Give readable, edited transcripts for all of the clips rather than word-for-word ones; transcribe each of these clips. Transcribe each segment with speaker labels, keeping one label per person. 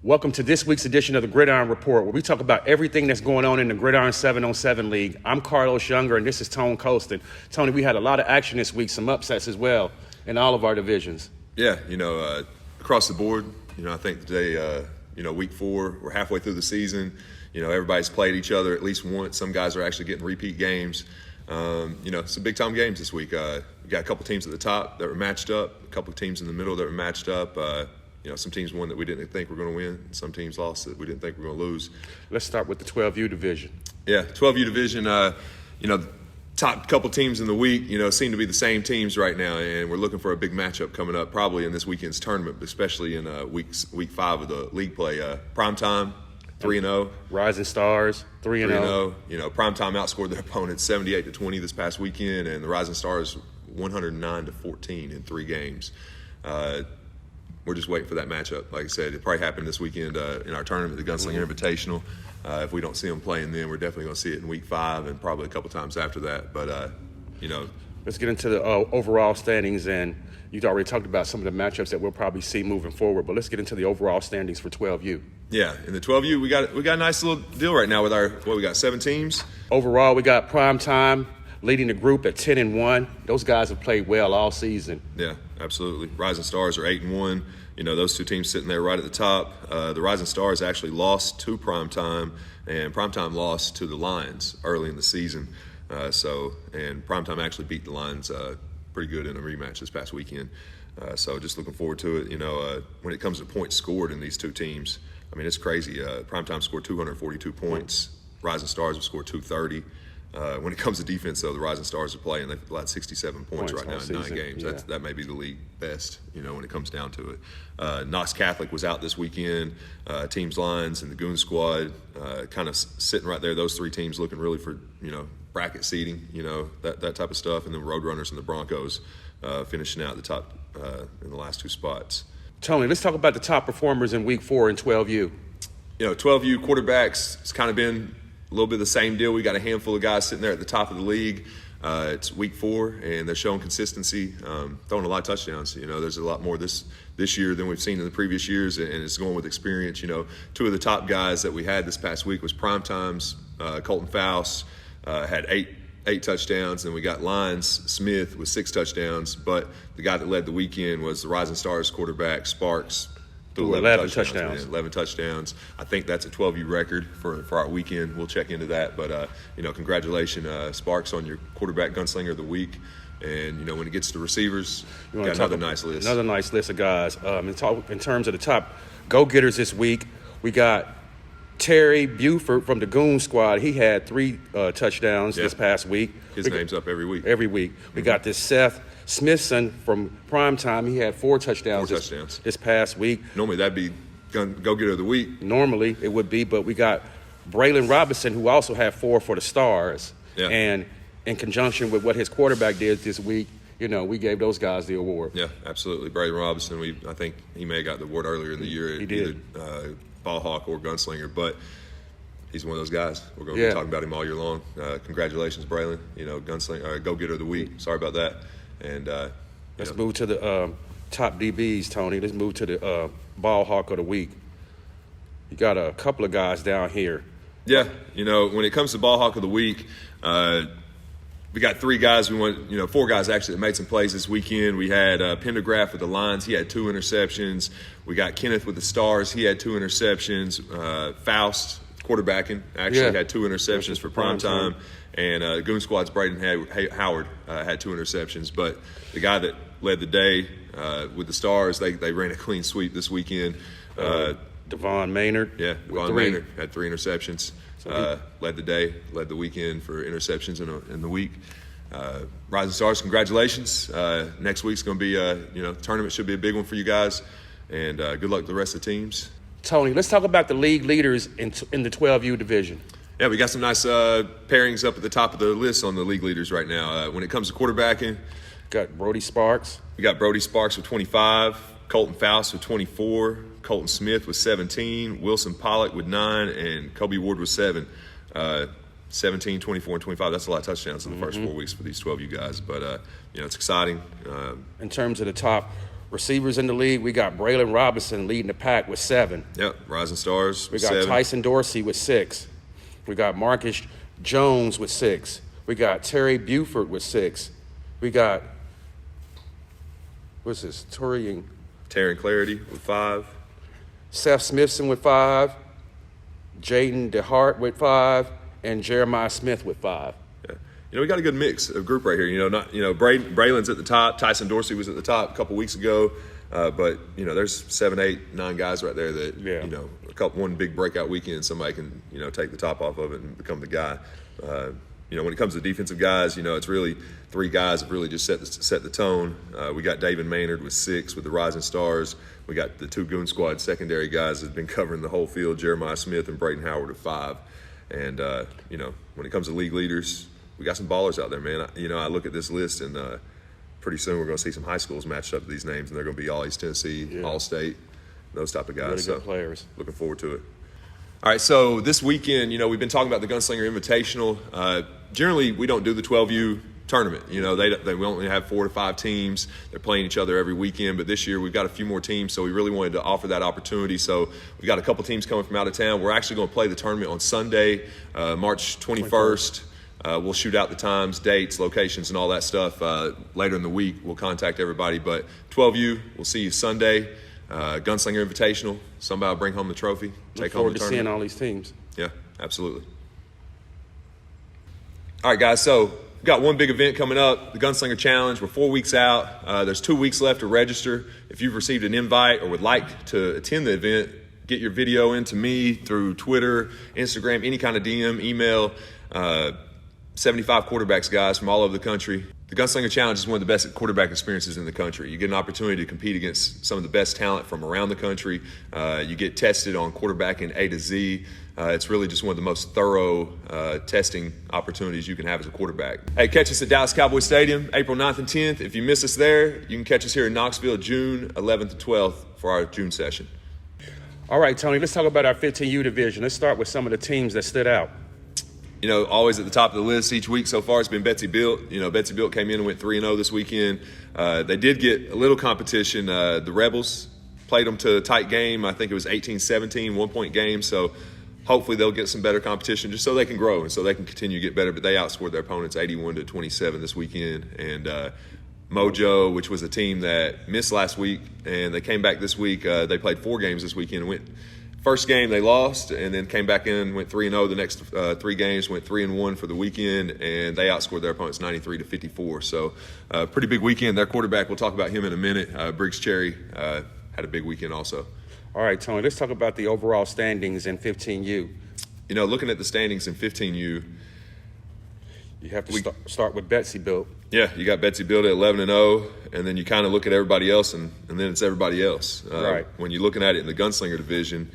Speaker 1: Welcome to this week's edition of the Gridiron Report, where we talk about everything that's going on in the Gridiron 7-on-7 League. I'm Carlos Younger, and this is Tone Colston. Tony, we had a lot of action this week, some upsets as well in all of our divisions.
Speaker 2: Yeah, across the board, I think today, week 4, we're halfway through the season. Everybody's played each other at least once. Some guys are actually getting repeat games. Some big-time games this week. We got a couple teams at the top that were matched up, a couple teams in the middle that were matched up. Some teams won that we didn't think were going to win, and some teams lost that we didn't think were going to lose.
Speaker 1: Let's start with the 12U division.
Speaker 2: Yeah, 12U division, the top couple teams in the week, seem to be the same teams right now, and we're looking for a big matchup coming up probably in this weekend's tournament, especially in week 5 of the league play. Primetime, 3-0.
Speaker 1: Rising Stars, 3-0.
Speaker 2: Primetime outscored their opponents 78-20 this past weekend, and the Rising Stars 109-14 in 3 games. We're just waiting for that matchup. Like I said, it probably happened this weekend in our tournament, the Gunslinger Invitational. If we don't see them playing then, we're definitely going to see it in week 5 and probably a couple times after that. But,
Speaker 1: Let's get into the overall standings, and you've already talked about some of the matchups that we'll probably see moving forward, but let's get into the overall standings for 12U.
Speaker 2: Yeah, in the 12U, we got a nice little deal right now with we got 7 teams.
Speaker 1: Overall, we got Primetime leading the group at 10-1. Those guys have played well all season.
Speaker 2: Yeah, absolutely. Rising Stars are 8-1. Those 2 teams sitting there right at the top. The Rising Stars actually lost to Primetime, and Primetime lost to the Lions early in the season. And Primetime actually beat the Lions pretty good in a rematch this past weekend. So just looking forward to it. When it comes to points scored in these 2 teams, it's crazy. Primetime scored 242 points. Rising Stars have scored 230. When it comes to defense, though, the Rising Stars are playing. They've allowed 67 points right now in 9 games.
Speaker 1: Yeah.
Speaker 2: That may be the league best, when it comes down to it. Knox Catholic was out this weekend. Teams Lions and the Goon Squad kind of sitting right there. Those 3 teams looking really for, bracket seeding, that type of stuff. And then Roadrunners and the Broncos finishing out the top in the last 2 spots.
Speaker 1: Tony, let's talk about the top performers in week 4 in 12U.
Speaker 2: 12U quarterbacks, it's kind of been a little bit of the same deal. We got a handful of guys sitting there at the top of the league. It's week 4, and they're showing consistency, throwing a lot of touchdowns. There's a lot more this year than we've seen in the previous years, and it's going with experience. 2 of the top guys that we had this past week was Primetime's Colton Faust, had 8 touchdowns, and we got Lyons Smith with 6 touchdowns. But the guy that led the weekend was the Rising Stars quarterback Sparks.
Speaker 1: 11 touchdowns.
Speaker 2: Yeah, 11 touchdowns. I think that's a 12U record for our weekend. We'll check into that. But, congratulations, Sparks, on your quarterback Gunslinger of the week. And, when it gets to receivers, got another nice list.
Speaker 1: Another nice list of guys. In terms of the top go-getters this week, we got Terry Buford from the Goon Squad. He had 3 touchdowns this past week.
Speaker 2: His name's up every week.
Speaker 1: Every week. We got this Seth Smithson from Primetime. He had 4 touchdowns, this past week.
Speaker 2: Normally that'd be go-getter of the week.
Speaker 1: Normally it would be, but we got Braylon Robinson, who also had 4 for the Stars.
Speaker 2: Yeah.
Speaker 1: And in conjunction with what his quarterback did this week, we gave those guys the award.
Speaker 2: Yeah, absolutely. Braylon Robinson, I think he may have got the award earlier in the year.
Speaker 1: He did.
Speaker 2: Either Ball Hawk or Gunslinger, but he's one of those guys. We're going to be talking about him all year long. Congratulations, Braylon. Gunslinger, go-getter of the week. Sorry about that. And
Speaker 1: let's move to the top DBs, Tony. Let's move to the Ball Hawk of the week. You got a couple of guys down here.
Speaker 2: Yeah, when it comes to Ball Hawk of the week, we got 3 guys. We want, 4 guys actually that made some plays this weekend. We had Pendergraft with the Lions. He had 2 interceptions. We got Kenneth with the Stars. He had 2 interceptions. Faust, quarterbacking, actually had 2 interceptions for Primetime. And Goon Squad's Braden Howard had 2 interceptions. But the guy that led the day with the Stars, they ran a clean sweep this weekend.
Speaker 1: Devon Maynard.
Speaker 2: Yeah, Devon Maynard had 3 interceptions. Led the day, led the weekend for interceptions in the week. Rising Stars, congratulations. Next week's going to be, tournament should be a big one for you guys. And good luck to the rest of the teams.
Speaker 1: Tony, let's talk about the league leaders in the 12U division.
Speaker 2: Yeah, we got some nice pairings up at the top of the list on the league leaders right now. When it comes to quarterbacking,
Speaker 1: got Brody Sparks.
Speaker 2: We got Brody Sparks with 25, Colton Faust with 24, Colton Smith with 17, Wilson Pollock with 9, and Kobe Ward with 7. 17, 24, and 25. That's a lot of touchdowns in the first 4 weeks for these 12U guys. But, it's exciting.
Speaker 1: In terms of the top Receivers in the league, we got Braylon Robinson leading the pack with 7.
Speaker 2: Yep, Rising Stars.
Speaker 1: We got
Speaker 2: 7.
Speaker 1: Tyson Dorsey with 6. We got Marcus Jones with 6. We got Terry Buford with 6. We got, what's this,
Speaker 2: Taryn Clarity with 5.
Speaker 1: Seth Smithson with 5. Jaden DeHart with 5. And Jeremiah Smith with 5.
Speaker 2: Yeah. We got a good mix of group right here. Braylon's at the top. Tyson Dorsey was at the top a couple weeks ago. But there's 7, 8, 9 guys right there that, one big breakout weekend, somebody can, take the top off of it and become the guy. When it comes to defensive guys, it's really 3 guys have really just set the tone. We got David Maynard with 6 with the Rising Stars. We got the 2 Goon Squad secondary guys that have been covering the whole field, Jeremiah Smith and Braden Howard with 5. And, when it comes to league leaders, we got some ballers out there, man. I look at this list and pretty soon we're going to see some high schools matched up to these names, and they're going to be all East Tennessee, all state, those type of guys.
Speaker 1: Really good players.
Speaker 2: Looking forward to it. All right, so this weekend, we've been talking about the Gunslinger Invitational. Generally, we don't do the 12U tournament. They only have 4 to 5 teams. They're playing each other every weekend, but this year we've got a few more teams, so we really wanted to offer that opportunity. So we've got a couple teams coming from out of town. We're actually going to play the tournament on Sunday, March 21st. We'll shoot out the times, dates, locations, and all that stuff later in the week. We'll contact everybody, but 12U, we'll see you Sunday. Gunslinger Invitational. Somebody will bring home the trophy.
Speaker 1: Look forward to seeing all these teams.
Speaker 2: Yeah, absolutely. All right, guys, so we've got one big event coming up, the Gunslinger Challenge. We're 4 weeks out. There's 2 weeks left to register. If you've received an invite or would like to attend the event, get your video into me through Twitter, Instagram, any kind of DM, email. 75 quarterbacks, guys, from all over the country. The Gunslinger Challenge is one of the best quarterback experiences in the country. You get an opportunity to compete against some of the best talent from around the country. You get tested on quarterbacking A to Z. It's really just one of the most thorough testing opportunities you can have as a quarterback. Hey, catch us at Dallas Cowboy Stadium, April 9th and 10th. If you miss us there, you can catch us here in Knoxville, June 11th and 12th for our June session.
Speaker 1: All right, Tony, let's talk about our 15U division. Let's start with some of the teams that stood out.
Speaker 2: Always at the top of the list each week so far has been Betsy Built. Betsy Built came in and went 3-0 this weekend. They did get a little competition. The Rebels played them to a tight game. I think it was 18-17, 1-point game. So hopefully they'll get some better competition just so they can grow and so they can continue to get better. But they outscored their opponents 81-27 this weekend. And Mojo, which was a team that missed last week, and they came back this week. They played 4 games this weekend and went. First game they lost, and then came back in, went 3-0. The next 3 games went 3-1 for the weekend, and they outscored their opponents 93-54. So, pretty big weekend. Their quarterback, we'll talk about him in a minute. Briggs Cherry had a big weekend also.
Speaker 1: All right, Tony, let's talk about the overall standings in 15U.
Speaker 2: Looking at the standings in 15U,
Speaker 1: you have to start with Betsy Built.
Speaker 2: Yeah, you got Betsy Built at 11-0, and then you kind of look at everybody else, and then it's everybody else.
Speaker 1: Right.
Speaker 2: When you're looking at it in the Gunslinger division,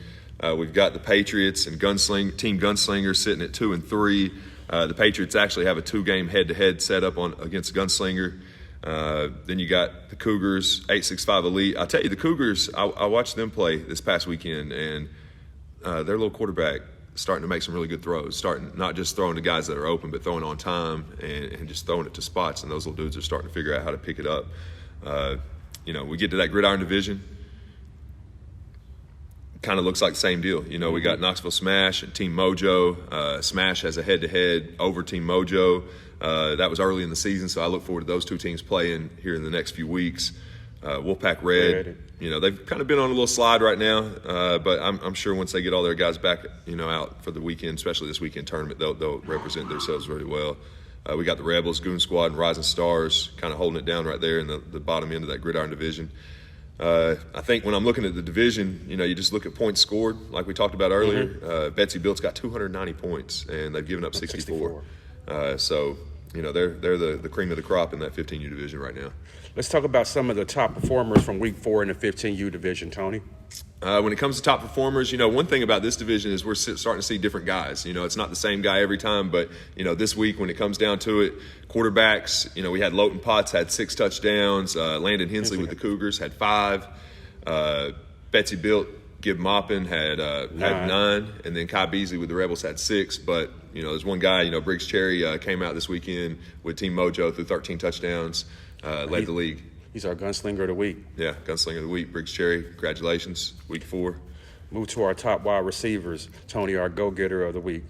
Speaker 2: we've got the Patriots and Team Gunslinger sitting at 2-3. The Patriots actually have a 2-game head-to-head set up against Gunslinger. Then you got the Cougars, 865 Elite. I'll tell you, the Cougars, I watched them play this past weekend, and their little quarterback starting to make some really good throws, starting not just throwing to guys that are open, but throwing on time and just throwing it to spots, and those little dudes are starting to figure out how to pick it up. We get to that Gridiron division, kind of looks like the same deal. We got Knoxville Smash and Team Mojo. Smash has a head-to-head over Team Mojo. That was early in the season, so I look forward to those 2 teams playing here in the next few weeks. Wolfpack Red, they've kind of been on a little slide right now, but I'm sure once they get all their guys back, out for the weekend, especially this weekend tournament, they'll represent themselves really well. We got the Rebels, Goon Squad, and Rising Stars kind of holding it down right there in the bottom end of that Gridiron division. I think when I'm looking at the division, you just look at points scored, like we talked about earlier.
Speaker 1: Mm-hmm.
Speaker 2: Betsy Built's got 290 points, and they've given up 64. So, they're the cream of the crop in that 15U division right now.
Speaker 1: Let's talk about some of the top performers from Week 4 in the 15U division, Tony.
Speaker 2: When it comes to top performers, one thing about this division is we're starting to see different guys. It's not the same guy every time, but, this week when it comes down to it, quarterbacks, we had Lowton Potts had 6 touchdowns. Landon Hensley with the Cougars had 5. Betsy Built, Gib Maupin had 9. And then Kai Beasley with the Rebels had 6. But, there's one guy, Briggs Cherry came out this weekend with Team Mojo through 13 touchdowns, led the league.
Speaker 1: He's our Gunslinger of the week.
Speaker 2: Yeah, Gunslinger of the week. Briggs Cherry, congratulations, week 4.
Speaker 1: Move to our top wide receivers. Tony, our go-getter of the week.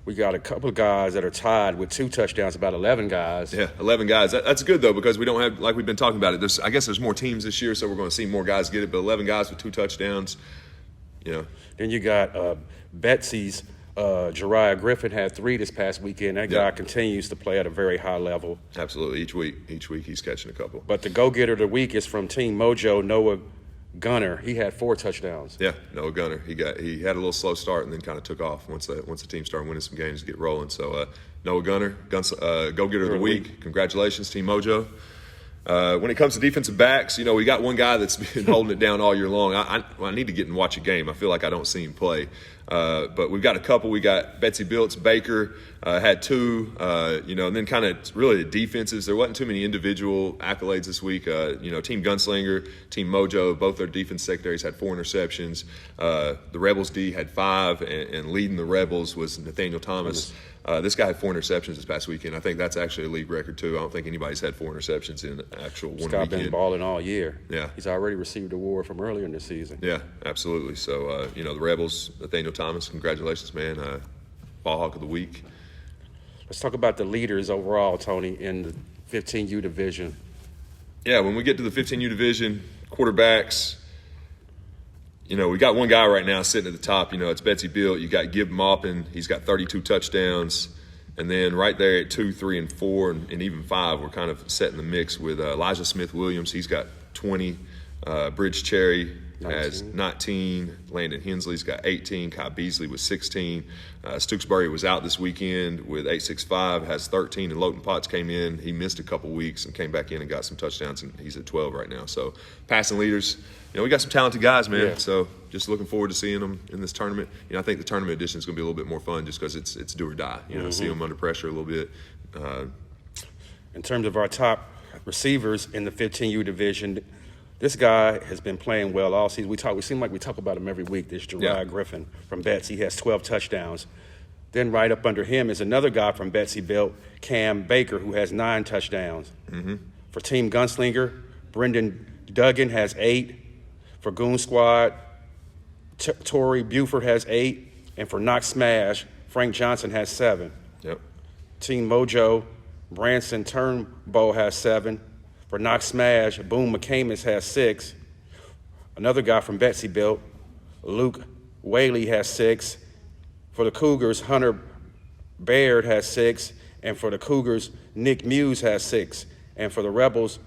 Speaker 1: We got a couple of guys that are tied with 2 touchdowns, about 11 guys.
Speaker 2: Yeah, 11 guys. That's good, though, because we don't have, like we've been talking about it, I guess there's more teams this year, so we're going to see more guys get it, but 11 guys with 2 touchdowns,
Speaker 1: Then you got Betsy's Jeriah Griffin had 3 this past weekend. That guy continues to play at a very high level.
Speaker 2: Absolutely. Each week he's catching a couple.
Speaker 1: But the go-getter of the week is from Team Mojo, Noah Gunner. He had 4 touchdowns.
Speaker 2: Yeah, Noah Gunner. He had a little slow start and then kind of took off once the team started winning some games to get rolling. So Noah Gunner, go-getter of the week. Congratulations, Team Mojo. When it comes to defensive backs, we got one guy that's been holding it down all year long. I need to get and watch a game. I feel like I don't see him play. But we've got a couple. We got Betsy Biltz, Baker had 2, and then kind of really the defenses. There wasn't too many individual accolades this week. Team Gunslinger, Team Mojo, both their defense secondaries had 4 interceptions. The Rebels D had 5, and leading the Rebels was Nathaniel Thomas. This guy had 4 interceptions this past weekend. I think that's actually a league record, too. I don't think anybody's had 4 interceptions in actual one weekend.
Speaker 1: This guy been balling all year.
Speaker 2: Yeah.
Speaker 1: He's already received an award from earlier in the season.
Speaker 2: Yeah, absolutely. So, the Rebels, Nathaniel Thomas, congratulations, man. Ball Hawk of the week.
Speaker 1: Let's talk about the leaders overall, Tony, in the 15U division.
Speaker 2: Yeah, when we get to the 15U division, quarterbacks, we got one guy right now sitting at the top. It's Betsy Bilt. You got Gib Maupin. He's got 32 touchdowns. And then right there at 2, 3, and 4, and even 5, we're kind of setting the mix with Elijah Smith-Williams. He's got 20. Briggs Cherry has 19. Landon Hensley's got 18. Kai Beasley with 16. Stooksbury was out this weekend with 865, has 13. And Lowton Potts came in. He missed a couple weeks and came back in and got some touchdowns, and he's at 12 right now. So passing leaders, we got some talented guys, man.
Speaker 1: Yeah.
Speaker 2: So just looking forward to seeing them in this tournament. I think the tournament edition is going to be a little bit more fun just because it's do or die. See them under pressure a little bit.
Speaker 1: In terms of our top receivers in the 15U division, this guy has been playing well all season. We seem like we talk about him every week. This Jeriah Griffin from Betsy. He has 12 touchdowns. Then right up under him is another guy from Betsy Bilt, Cam Baker, who has 9 touchdowns. For Team Gunslinger, Brendan Duggan has 8. For Goon Squad, Torrey Buford has 8. And for Knox Smash, Frank Johnson has 7.
Speaker 2: Yep.
Speaker 1: Team Mojo, Branson Turnbow has 7. For Knox Smash, Boone McCamus has 6. Another guy from Betsy Bilt, Luke Whaley has 6. For the Cougars, Hunter Baird has 6. And for the Cougars, Nick Muse has 6. And for the Rebels,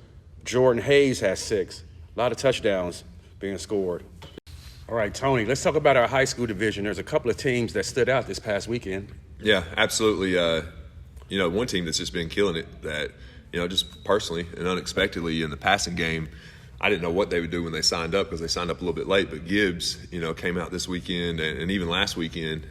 Speaker 1: Jordan Hayes has 6. A lot of touchdowns being scored. All right, Tony, let's talk about our high school division. There's a couple of teams that stood out this past weekend.
Speaker 2: Yeah, absolutely. One team that's just been killing it that, just personally and unexpectedly in the passing game, I didn't know what they would do when they signed up because they signed up a little bit late. But Gibbs, came out this weekend and even last weekend.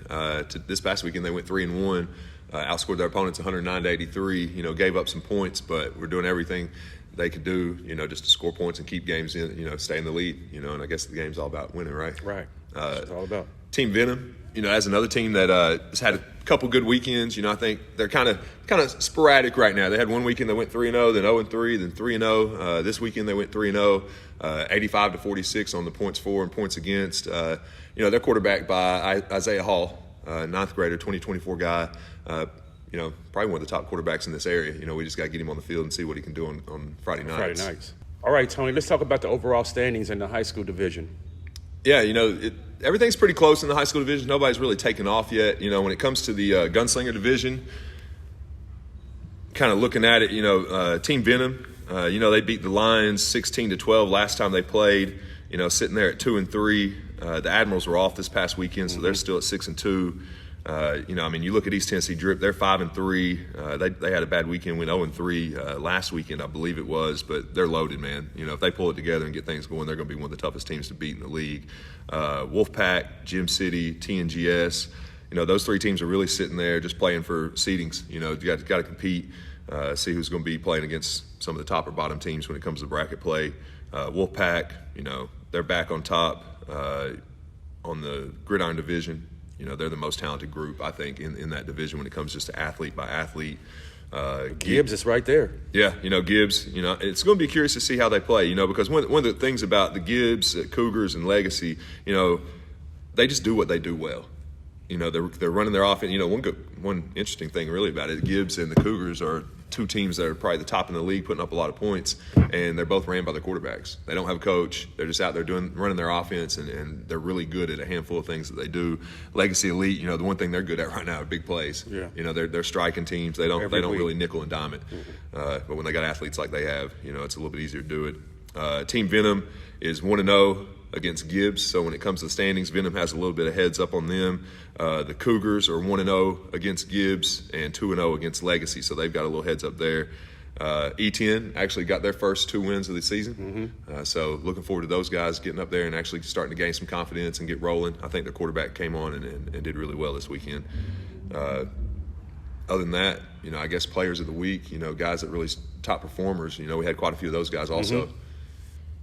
Speaker 2: This past weekend they went 3-1, outscored their opponents 109-83. Gave up some points, but we're doing everything they could do, just to score points and keep games in, stay in the lead. And I guess the game's all about winning, right?
Speaker 1: Right. That's what it's all about.
Speaker 2: Team Venom, as another team that has had a couple good weekends. I think they're kind of sporadic right now. They had one weekend they went 3-0, then 0-3, then 3-0. This weekend they went 3-0, 85-46 on the points for and points against. They're quarterbacked by Isaiah Hall, 9th grader, 2024 guy. Probably one of the top quarterbacks in this area. We just got to get him on the field and see what he can do on Friday nights. All
Speaker 1: right, Tony, let's talk about the overall standings in the high school division.
Speaker 2: Yeah, everything's pretty close in the high school division. Nobody's really taken off yet. When it comes to the Gunslinger division, kind of looking at it, Team Venom, they beat the Lions 16-12 last time they played, sitting there at 2-3. The Admirals were off this past weekend, so they're still at 6-2. You look at East Tennessee Drip, they're 5-3. They had a bad weekend, went 0-3 last weekend, I believe it was, but they're loaded, man. If they pull it together and get things going, they're going to be one of the toughest teams to beat in the league. Wolfpack, Gym City, TNGS, those 3 teams are really sitting there just playing for seedings. You got to compete, see who's going to be playing against some of the top or bottom teams when it comes to bracket play. Wolfpack, they're back on top on the Gridiron division. They're the most talented group, I think, in that division when it comes just to athlete by athlete.
Speaker 1: Gibbs is right there.
Speaker 2: Yeah, Gibbs, it's going to be curious to see how they play, because one of the things about the Gibbs, Cougars, and Legacy, they just do what they do well. They're running their offense. One interesting thing really about it, Gibbs and the Cougars are two teams that are probably the top in the league, putting up a lot of points, and they're both ran by their quarterbacks. They don't have a coach. They're just out there running their offense, and they're really good at a handful of things that they do. Legacy Elite, the one thing they're good at right now are big plays.
Speaker 1: Yeah.
Speaker 2: They're striking teams. They don't
Speaker 1: week.
Speaker 2: really nickel and dime it. But when they got athletes like they have, it's a little bit easier to do it. Team Venom is 1-0 against Gibbs, so when it comes to the standings, Venom has a little bit of heads up on them. The Cougars are 1-0 against Gibbs and 2-0 against Legacy, so they've got a little heads up there. E10 actually got their first 2 wins of the season, so looking forward to those guys getting up there and actually starting to gain some confidence and get rolling. I think their quarterback came on and did really well this weekend. Other than that, I guess players of the week, guys that really top performers, we had quite a few of those guys also.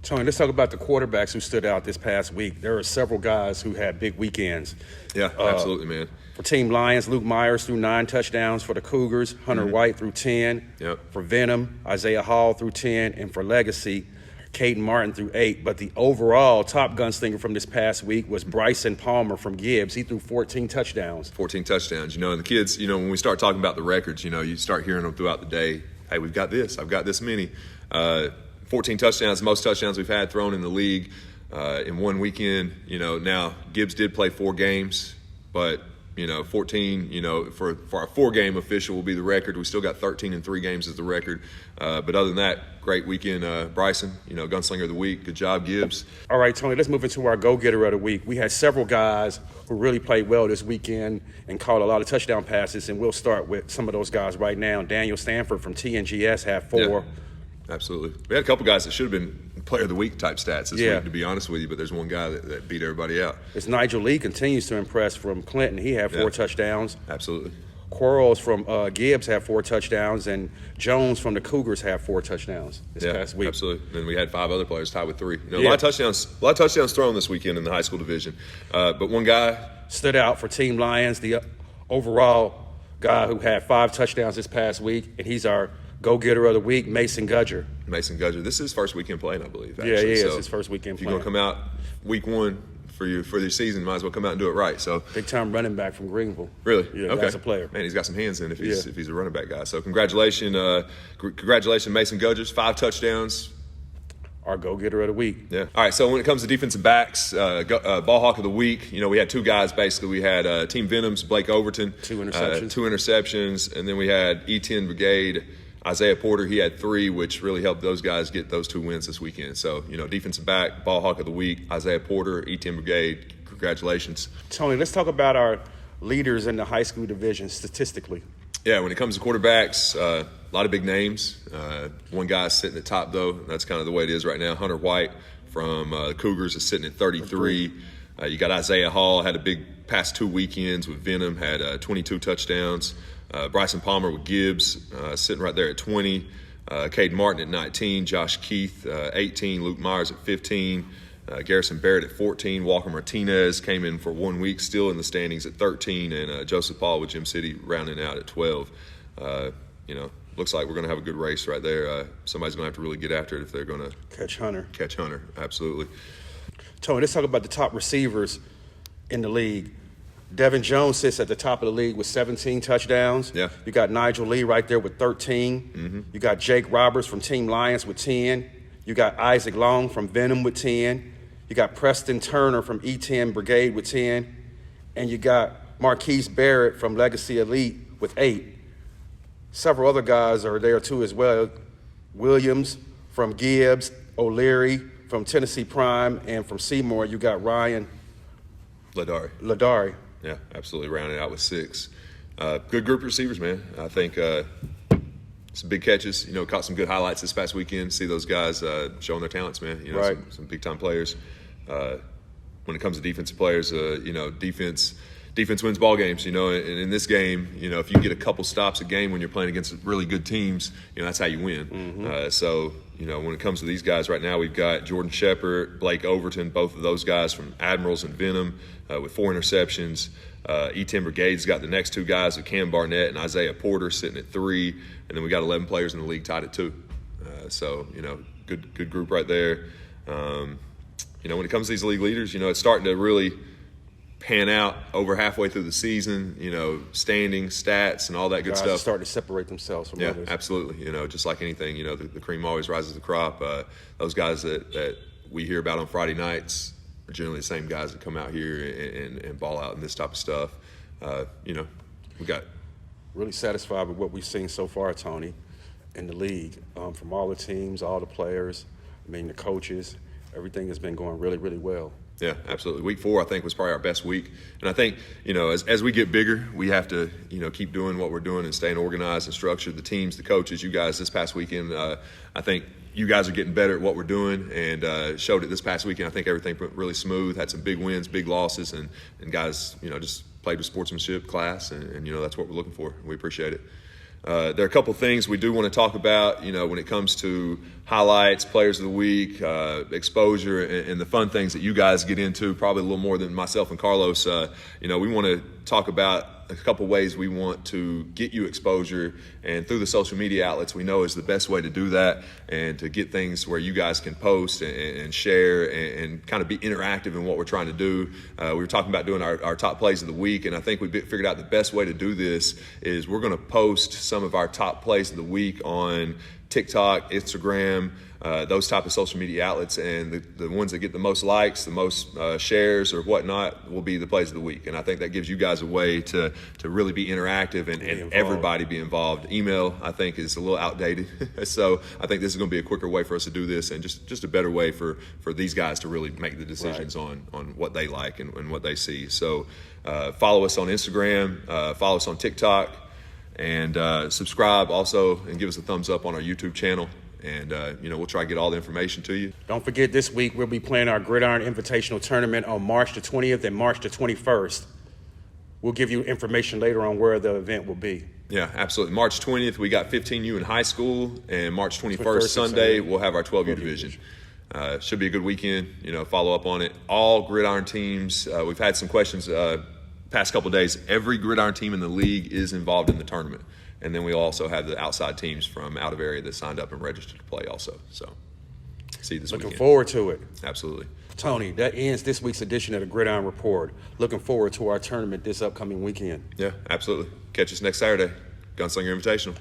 Speaker 1: Tony, let's talk about the quarterbacks who stood out this past week. There are several guys who had big weekends.
Speaker 2: Yeah, absolutely, man.
Speaker 1: For Team Lions, Luke Myers threw 9 touchdowns. For the Cougars, Hunter White threw 10.
Speaker 2: Yep.
Speaker 1: For Venom, Isaiah Hall threw 10. And for Legacy, Caden Martin threw 8. But the overall top gunslinger from this past week was Bryson Palmer from Gibbs. He threw 14 touchdowns.
Speaker 2: 14 touchdowns. And the kids, when we start talking about the records, you start hearing them throughout the day. Hey, we've got this. I've got this many. 14 touchdowns, the most touchdowns we've had thrown in the league in one weekend. Now Gibbs did play 4 games, but 14. For our 4-game official will be the record. We still got 13 in 3 games as the record. But other than that, great weekend, Bryson. Gunslinger of the week. Good job, Gibbs.
Speaker 1: All right, Tony. Let's move into our go-getter of the week. We had several guys who really played well this weekend and caught a lot of touchdown passes, and we'll start with some of those guys right now. Daniel Stanford from TNGS had 4.
Speaker 2: Yeah. Absolutely. We had a couple guys that should have been player of the week type stats this week, to be honest with you, but there's one guy that beat everybody out.
Speaker 1: It's Nigel Lee continues to impress from Clinton. He had 4 touchdowns.
Speaker 2: Absolutely.
Speaker 1: Quarles from Gibbs had 4 touchdowns, and Jones from the Cougars had 4 touchdowns this past week.
Speaker 2: Absolutely. And we had 5 other players tied with 3. A lot of touchdowns thrown this weekend in the high school division. But one guy
Speaker 1: stood out for Team Lions, the overall guy who had 5 touchdowns this past week, and he's our go-getter of the week, Mason Gudger.
Speaker 2: Mason Gudger. This is his first weekend playing, I believe. Actually.
Speaker 1: Yeah, he is.
Speaker 2: So
Speaker 1: his first weekend
Speaker 2: if
Speaker 1: playing.
Speaker 2: you're going to come out week 1 for your season, might as well come out and do it right. So
Speaker 1: big-time running back from Greenville.
Speaker 2: Really?
Speaker 1: Yeah,
Speaker 2: okay.
Speaker 1: That's a player.
Speaker 2: Man, he's got some hands in if he's a running back guy. So congratulations, Mason Gudger, 5 touchdowns.
Speaker 1: Our go-getter of the week.
Speaker 2: Yeah. All right, so when it comes to defensive backs, ball hawk of the week, we had 2 guys basically. We had Team Venom's Blake Overton.
Speaker 1: 2 interceptions.
Speaker 2: 2 interceptions. And then we had E10 Brigade, Isaiah Porter. He had 3, which really helped those guys get those 2 wins this weekend. So, defensive back, ball hawk of the week, Isaiah Porter, E10 Brigade. Congratulations.
Speaker 1: Tony, let's talk about our leaders in the high school division statistically.
Speaker 2: Yeah, when it comes to quarterbacks, a lot of big names. One guy sitting at top, though. That's kind of the way it is right now. Hunter White from the Cougars is sitting at 33. You got Isaiah Hall, had a big past 2 weekends with Venom, had 22 touchdowns. Bryson Palmer with Gibbs sitting right there at 20. Caden Martin at 19. Josh Keith, 18. Luke Myers at 15. Garrison Barrett at 14. Walker Martinez came in for 1 week, still in the standings at 13. And Joseph Paul with Gym City rounding out at 12. Looks like we're going to have a good race right there. Somebody's going to have to really get after it if they're going to
Speaker 1: catch Hunter.
Speaker 2: Absolutely.
Speaker 1: Tony, let's talk about the top receivers in the league. Devin Jones sits at the top of the league with 17 touchdowns.
Speaker 2: Yeah.
Speaker 1: You got Nigel Lee right there with 13. You got Jake Roberts from Team Lions with 10. You got Isaac Long from Venom with 10. You got Preston Turner from E10 Brigade with 10. And you got Marquise Barrett from Legacy Elite with 8. Several other guys are there too as well. Williams from Gibbs, O'Leary from Tennessee Prime, and from Seymour you got Ryan Ladari.
Speaker 2: Yeah, absolutely. Rounded out with 6. Good group of receivers, man. I think some big catches. Caught some good highlights this past weekend. See those guys showing their talents, man. Some big time players. When it comes to defensive players, defense defense wins ball games, and in this game, if you get a couple stops a game when you're playing against really good teams, that's how you win. So, when it comes to these guys right now, we've got Jordan Shepard, Blake Overton, both of those guys from Admirals and Venom with 4 interceptions. Tim Brigade's got the next 2 guys with Cam Barnett and Isaiah Porter sitting at 3, and then we got 11 players in the league tied at 2. So, good group right there. When it comes to these league leaders, it's starting to really pan out over halfway through the season, standings, stats, and all that good
Speaker 1: guys
Speaker 2: stuff.
Speaker 1: Starting to separate themselves from others.
Speaker 2: Yeah, absolutely. Just like anything, the cream always rises to the crop. Those guys that we hear about on Friday nights are generally the same guys that come out here and ball out in this type of stuff. We got
Speaker 1: really satisfied with what we've seen so far, Tony, in the league, from all the teams, all the players, the coaches. Everything has been going really, really well.
Speaker 2: Yeah, absolutely. Week 4, I think, was probably our best week. And I think, as we get bigger, we have to, keep doing what we're doing and staying organized and structured. The teams, the coaches, you guys this past weekend, I think you guys are getting better at what we're doing and showed it this past weekend. I think everything went really smooth, had some big wins, big losses, and guys, just played with sportsmanship, class, and that's what we're looking for. We appreciate it. There are a couple things we do want to talk about, when it comes to highlights, players of the week, exposure, and the fun things that you guys get into, probably a little more than myself and Carlos. We want to talk about a couple ways we want to get you exposure, and through the social media outlets we know is the best way to do that, and to get things where you guys can post and share and kind of be interactive in what we're trying to do. We were talking about doing our top plays of the week, and I think we figured out the best way to do this is we're going to post some of our top plays of the week on TikTok, Instagram, those type of social media outlets, and the ones that get the most likes, the most shares or whatnot will be the plays of the week. And I think that gives you guys a way to really be interactive and everybody be involved. Email, I think, is a little outdated. So I think this is going to be a quicker way for us to do this, and just a better way for these guys to really make the decisions on what they like and what they see. So follow us on Instagram, follow us on TikTok, and subscribe also, and give us a thumbs up on our YouTube channel. And, we'll try to get all the information to you.
Speaker 1: Don't forget, this week we'll be playing our Gridiron Invitational Tournament on March the 20th and March the 21st. We'll give you information later on where the event will be.
Speaker 2: Yeah, absolutely. March 20th, we got 15U in high school, and March 21st, Sunday, we'll have our 12U division. Should be a good weekend. Follow up on it. All Gridiron teams, we've had some questions past couple of days. Every Gridiron team in the league is involved in the tournament. And then we also have the outside teams from out of area that signed up and registered to play also. So, see you this weekend.
Speaker 1: Looking forward to it.
Speaker 2: Absolutely.
Speaker 1: Tony, that ends this week's edition of the Gridiron Report. Looking forward to our tournament this upcoming weekend.
Speaker 2: Yeah, absolutely. Catch us next Saturday. Gunslinger Invitational.